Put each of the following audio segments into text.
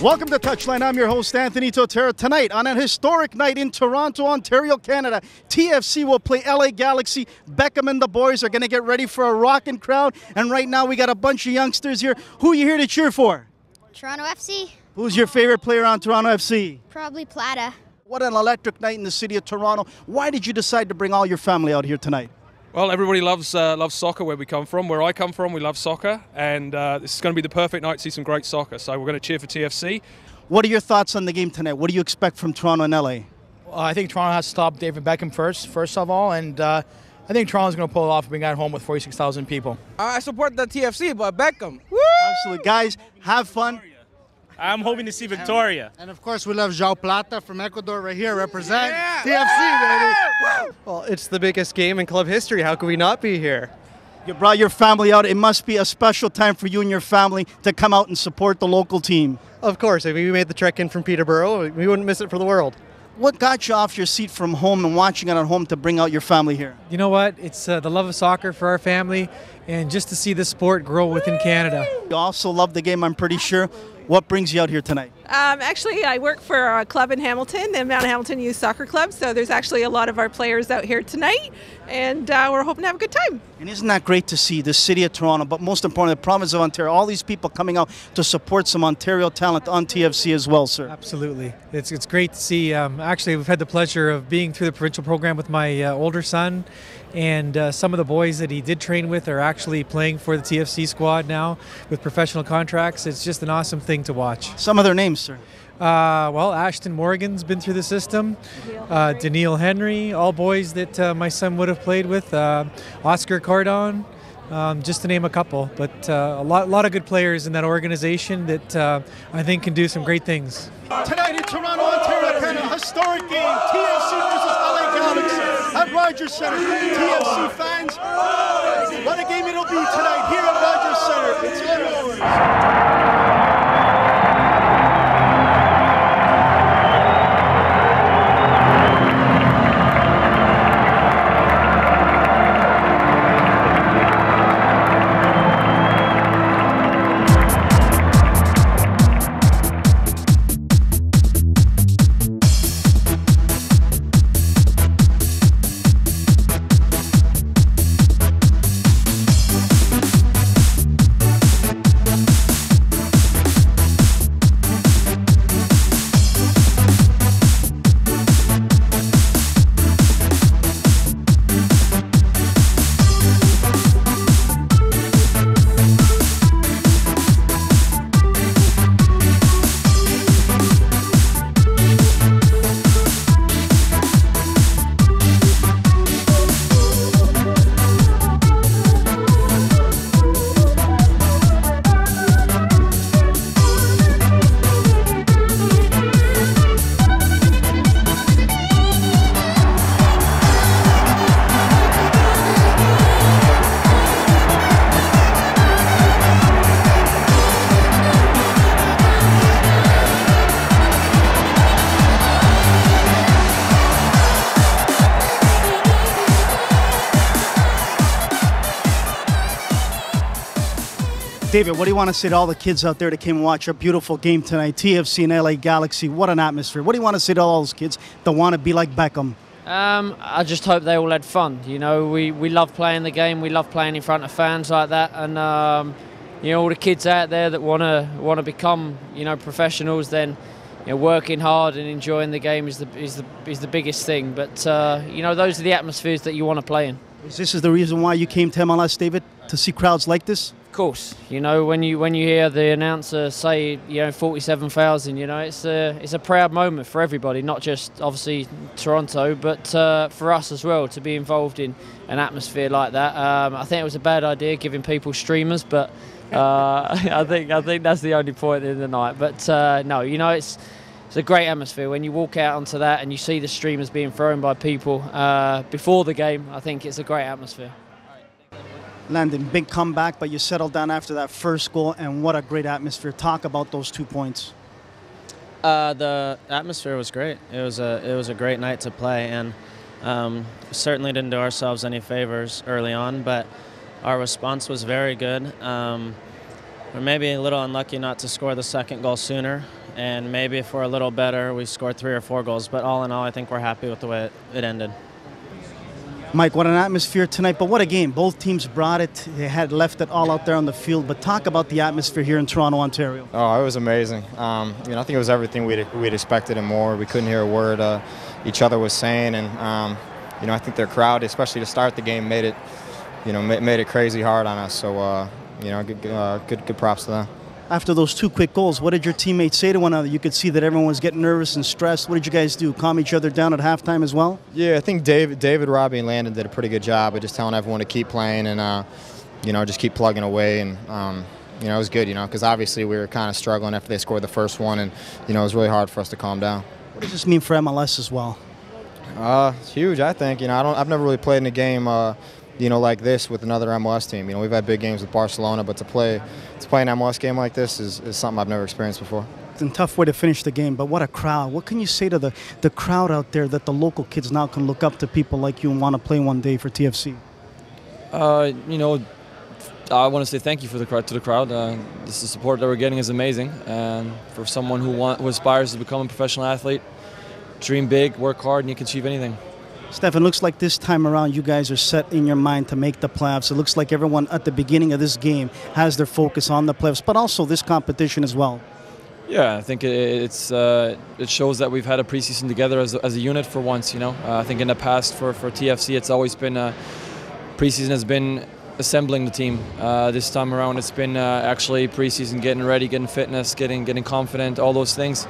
Welcome to Touchline. I'm your host, Anthony Totera. Tonight, on an historic night in Toronto, Ontario, Canada, TFC will play LA Galaxy. Beckham and the boys are going to get ready for a rocking crowd. And right now, we got a bunch of youngsters here. Who are you here to cheer for? Toronto FC. Who's your favorite player on Toronto FC? Probably Plata. What an electric night in the city of Toronto. Why did you decide to bring all your family out here tonight? Well, everybody loves soccer where we come from. Where I come from, we love soccer, and this is going to be the perfect night to see some great soccer. So we're going to cheer for TFC. What are your thoughts on the game tonight? What do you expect from Toronto and LA? I think Toronto has to stop David Beckham first of all, and I think Toronto's going to pull it off being at home with 46,000 people. I support the TFC, but Beckham. Woo! Absolutely. Guys, have fun. I'm hoping to see Victoria. And of course, we love João Plata from Ecuador right here, represent TFC, baby. Well, it's the biggest game in club history. How could we not be here? You brought your family out. It must be a special time for you and your family to come out and support the local team. Of course. If we made the trek in from Peterborough, we wouldn't miss it for the world. What got you off your seat from home and watching it at home to bring out your family here? You know what? It's the love of soccer for our family and just to see the sport grow within Canada. You also love the game, I'm pretty sure. What brings you out here tonight? Actually, I work for a club in Hamilton, the Mount Hamilton Youth Soccer Club, so there's actually a lot of our players out here tonight, and we're hoping to have a good time. And isn't that great to see the city of Toronto, but most importantly, the province of Ontario, all these people coming out to support some Ontario talent on TFC as well, sir? Absolutely. It's great to see. Actually, we've had the pleasure of being through the provincial program with my older son, and some of the boys that he did train with are actually playing for the TFC squad now with professional contracts. It's just an awesome thing to watch. Some of their names, sir. Well, Ashtone Morgan's been through the system. Daniil Henry, all boys that my son would have played with. Oscar Cardon, just to name a couple. But a lot of good players in that organization that I think can do some great things. Tonight in Toronto, Ontario, Canada, historic game, TFC versus LA Galaxy at Rogers Centre. TFC fans, what a game it'll be tonight here at Rogers Centre. It's all yours. David, what do you want to say to all the kids out there that came and watch a beautiful game tonight, TFC and LA Galaxy? What an atmosphere. What do you want to say to all those kids that want to be like Beckham? I just hope they all had fun. You know, we love playing the game. We love playing in front of fans like that. And, you know, all the kids out there that want to become, you know, professionals, then, you know, working hard and enjoying the game is the biggest thing. But, you know, those are the atmospheres that you want to play in. Is this the reason why you came to MLS, David, to see crowds like this? Of course, you know, when you hear the announcer say, you know, 47,000, you know, it's a proud moment for everybody, not just obviously Toronto, but for us as well to be involved in an atmosphere like that. I think it was a bad idea giving people streamers, but I think that's the only point in the night. But no, you know, it's a great atmosphere when you walk out onto that and you see the streamers being thrown by people before the game. I think it's a great atmosphere. Landon, big comeback, but you settled down after that first goal, and what a great atmosphere. Talk about those 2 points. The atmosphere was great. It was a great night to play, and certainly didn't do ourselves any favors early on, but our response was very good. We're maybe a little unlucky not to score the second goal sooner, and maybe if we're a little better, we score 3 or 4 goals. But all in all, I think we're happy with the way it ended. Mike, what an atmosphere tonight, but what a game. Both teams brought it. They had left it all out there on the field, but talk about the atmosphere here in Toronto, Ontario. Oh, it was amazing. I think it was everything we'd expected and more. We couldn't hear a word each other was saying, and I think their crowd, especially to start the game, made it crazy hard on us. So, good props to them. After those 2 quick goals, what did your teammates say to one another? You could see that everyone was getting nervous and stressed. What did you guys do? Calm each other down at halftime as well? Yeah, I think David, Robbie, and Landon did a pretty good job of just telling everyone to keep playing and, just keep plugging away. And, it was good, because obviously we were kind of struggling after they scored the first one. And, it was really hard for us to calm down. What does this mean for MLS as well? It's huge, I think. I've never really played in a game like this with another MLS team. We've had big games with Barcelona, but to play an MLS game like this is something I've never experienced before. It's a tough way to finish the game, but what a crowd. What can you say to the crowd out there that the local kids now can look up to people like you and want to play one day for TFC? I want to say thank you to the crowd. The support that we're getting is amazing. And for someone who aspires to become a professional athlete, dream big, work hard, and you can achieve anything. Stefan, looks like this time around you guys are set in your mind to make the playoffs. It looks like everyone at the beginning of this game has their focus on the playoffs, but also this competition as well. Yeah, I think it shows that we've had a preseason together as a unit for once. I think in the past for TFC it's always been preseason has been assembling the team. This time around it's been actually preseason, getting ready, getting fitness, getting confident, all those things.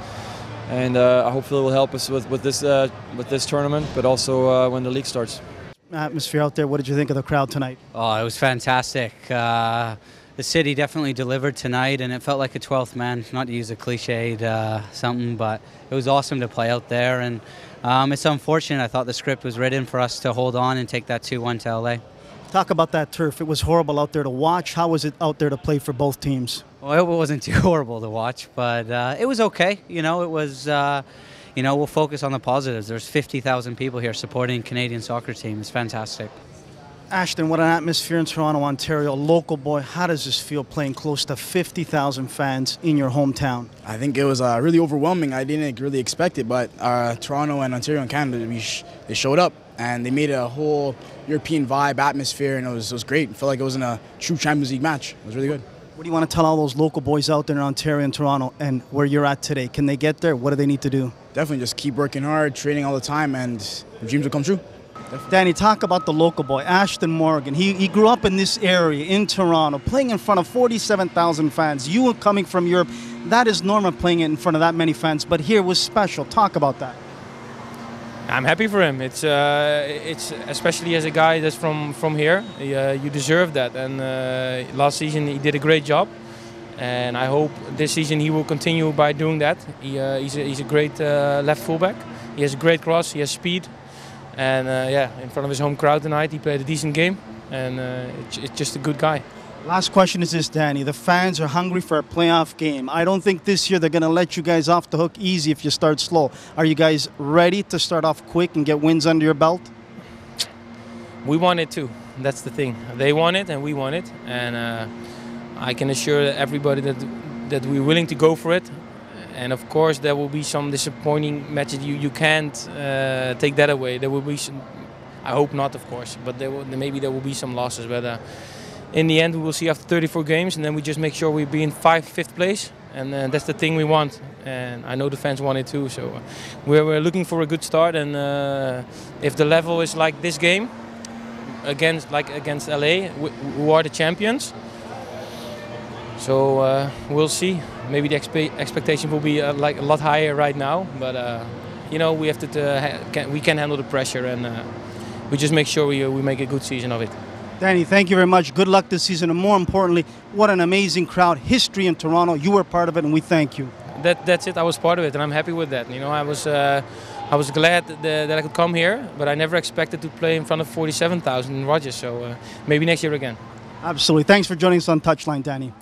And hopefully it will help us with this tournament, but also when the league starts. Atmosphere out there, what did you think of the crowd tonight? Oh, it was fantastic. The city definitely delivered tonight, and it felt like a 12th man, not to use a cliched something, but it was awesome to play out there. And it's unfortunate. I thought the script was written for us to hold on and take that 2-1 to LA. Talk about that turf. It was horrible out there to watch. How was it out there to play for both teams? Well, it wasn't too horrible to watch, but it was okay. It was, we'll focus on the positives. There's 50,000 people here supporting Canadian soccer team. It's fantastic. Ashtone, what an atmosphere in Toronto, Ontario. Local boy, how does this feel playing close to 50,000 fans in your hometown? I think it was really overwhelming. I didn't really expect it, but Toronto and Ontario and Canada, they showed up and they made a whole European vibe, atmosphere, and it was great. It felt like it was in a true Champions League match. It was really good. What do you want to tell all those local boys out there in Ontario and Toronto and where you're at today? Can they get there? What do they need to do? Definitely just keep working hard, training all the time, and the dreams will come true. Definitely. Danny, talk about the local boy, Ashtone Morgan. He grew up in this area in Toronto, playing in front of 47,000 fans. You coming from Europe, that is normal playing it in front of that many fans, but here was special. Talk about that. I'm happy for him. It's especially as a guy that's from here. You deserve that. And last season he did a great job, and I hope this season he will continue by doing that. He's a great left fullback. He has a great cross. He has speed, and in front of his home crowd tonight, he played a decent game, and it's just a good guy. Last question is this, Danny. The fans are hungry for a playoff game. I don't think this year they're going to let you guys off the hook easy if you start slow. Are you guys ready to start off quick and get wins under your belt? We want it too. That's the thing. They want it and we want it. And I can assure everybody that we're willing to go for it. And of course there will be some disappointing matches. You can't take that away. There will be some, I hope not, of course, but maybe there will be some losses. But in the end, we will see after 34 games, and then we just make sure we be in 5th place, and that's the thing we want. And I know the fans want it too. So we're looking for a good start, and if the level is like this game against LA, who are the champions. So we'll see. Maybe the expectation will be a lot higher right now, but we have to we can handle the pressure, and we just make sure we make a good season of it. Danny, thank you very much. Good luck this season, and more importantly, what an amazing crowd. History in Toronto. You were part of it, and we thank you. That's it. I was part of it, and I'm happy with that. I was glad that I could come here, but I never expected to play in front of 47,000 in Rogers. So maybe next year again. Absolutely. Thanks for joining us on Touchline, Danny.